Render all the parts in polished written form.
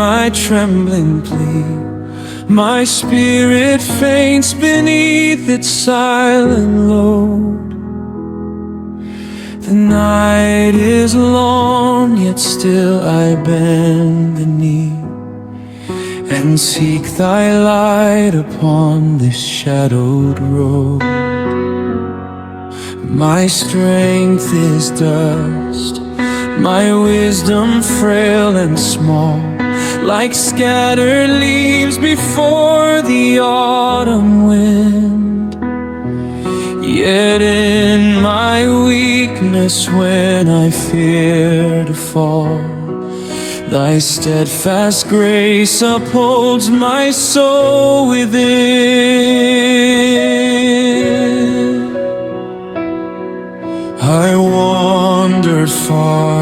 my trembling plea. My spirit faints beneath its silent load. The night is long, yet still I bend the knee and seek thy light upon this shadowed road. My strength is dust, my wisdom frail and small, like scattered leaves before the autumn wind. Yet in my weakness, when I fear to fall, thy steadfast grace upholds my soul within. I wandered far,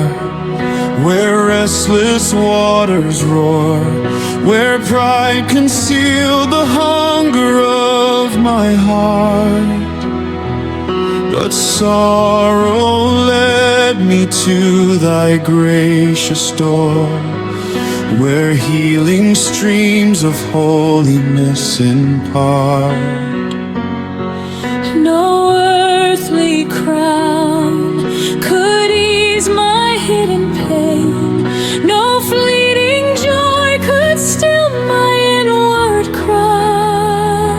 where restless waters roar, where pride concealed the hunger of my heart. But sorrow led me to thy gracious door, where healing streams of holiness impart. No earthly crown could ease my hidden pain, no fleeting joy could still my inward cry,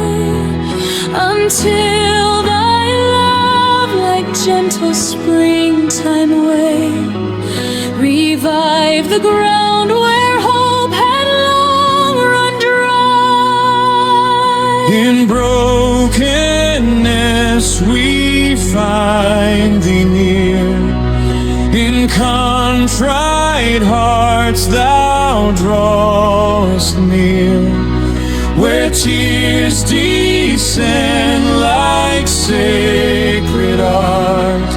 until thy love, like gentle springtime wave, revive the ground where hope had long run dry. In brokenness we find thee near, in contrite hearts thou drawest near, where tears descend like sacred art,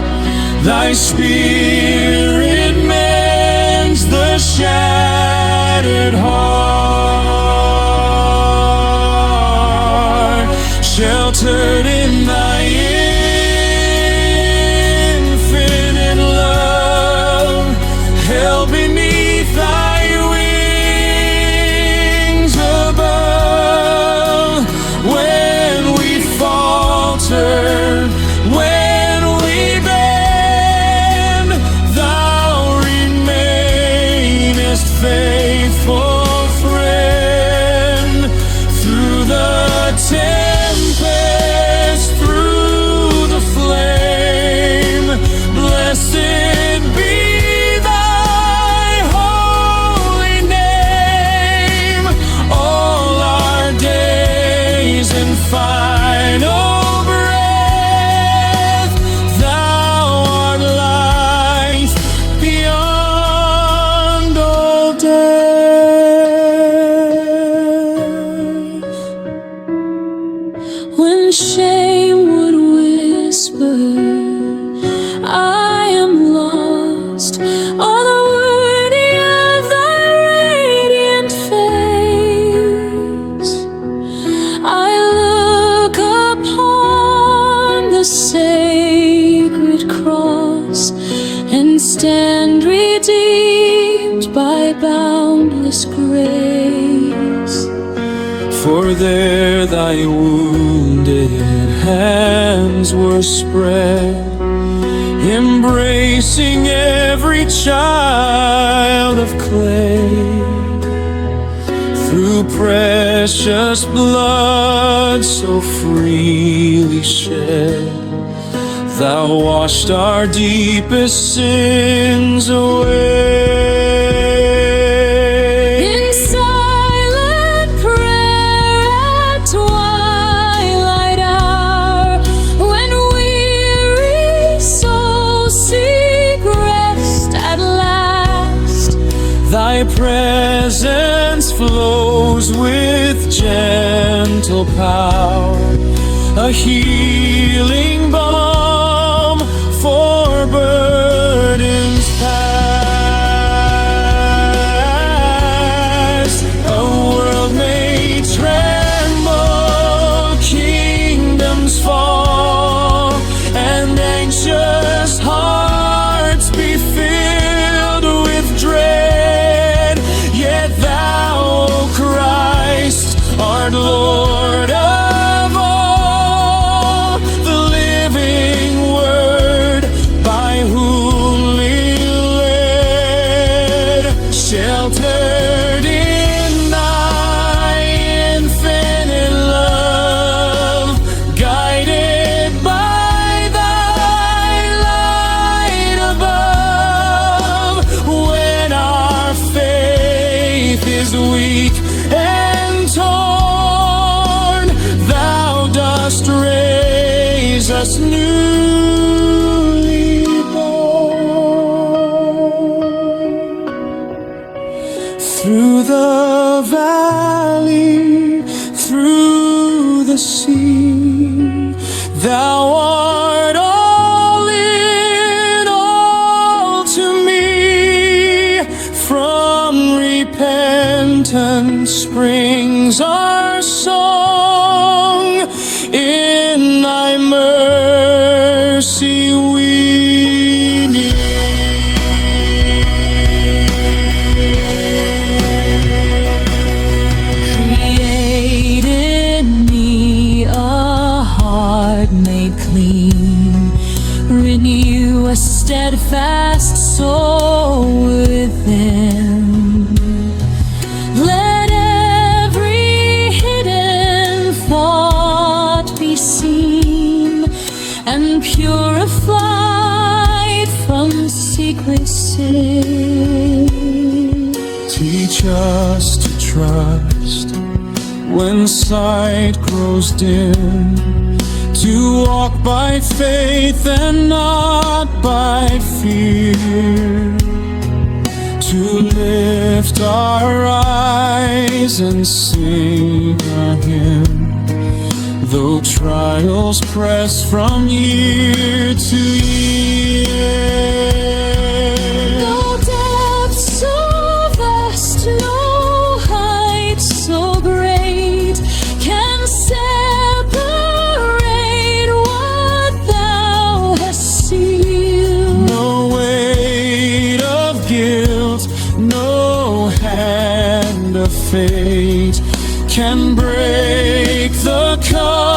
thy spirit mends the shattered heart, sheltered in thy infinite love, held beneath thy wings above. When we falter, when we bend, thou remainest faithful friend. Through the tempest, through the flame, blessed be thy holy name. All our days in final breath, thou art life beyond all death. When shame would whisper, I am lost, all the worthy of thy radiant face, I look upon the sacred cross and stand redeemed by boundless grace. For there thy wounded hands were spread, embracing every child of clay. Through precious blood so freely shed, thou washed our deepest sins away. In silent prayer at twilight hour, when weary souls seek rest at last, Thy presence flows with gentle power, a healing balm for burdens past. A world may tremble, kingdoms fall, and anxious hearts be filled with dread, yet thou sheltered in thy infinite love, guided by thy light above. When our faith is weak and torn, thou dost raise us newly born. Through the valley, through the sea, thou art all in all to me. From repentance springs our song, in thy mercy we need. Create in me a heart made clean, renew a steadfast soul within. Let every hidden thought be seen and purified from secret sin. Teach us to trust when sight grows dim, to walk by faith and not by fear, to lift our eyes and sing a hymn, though trials press from year to year. No depth so vast, no height so great can separate what thou hast seen. No weight of guilt, no hand of fate can break the covenant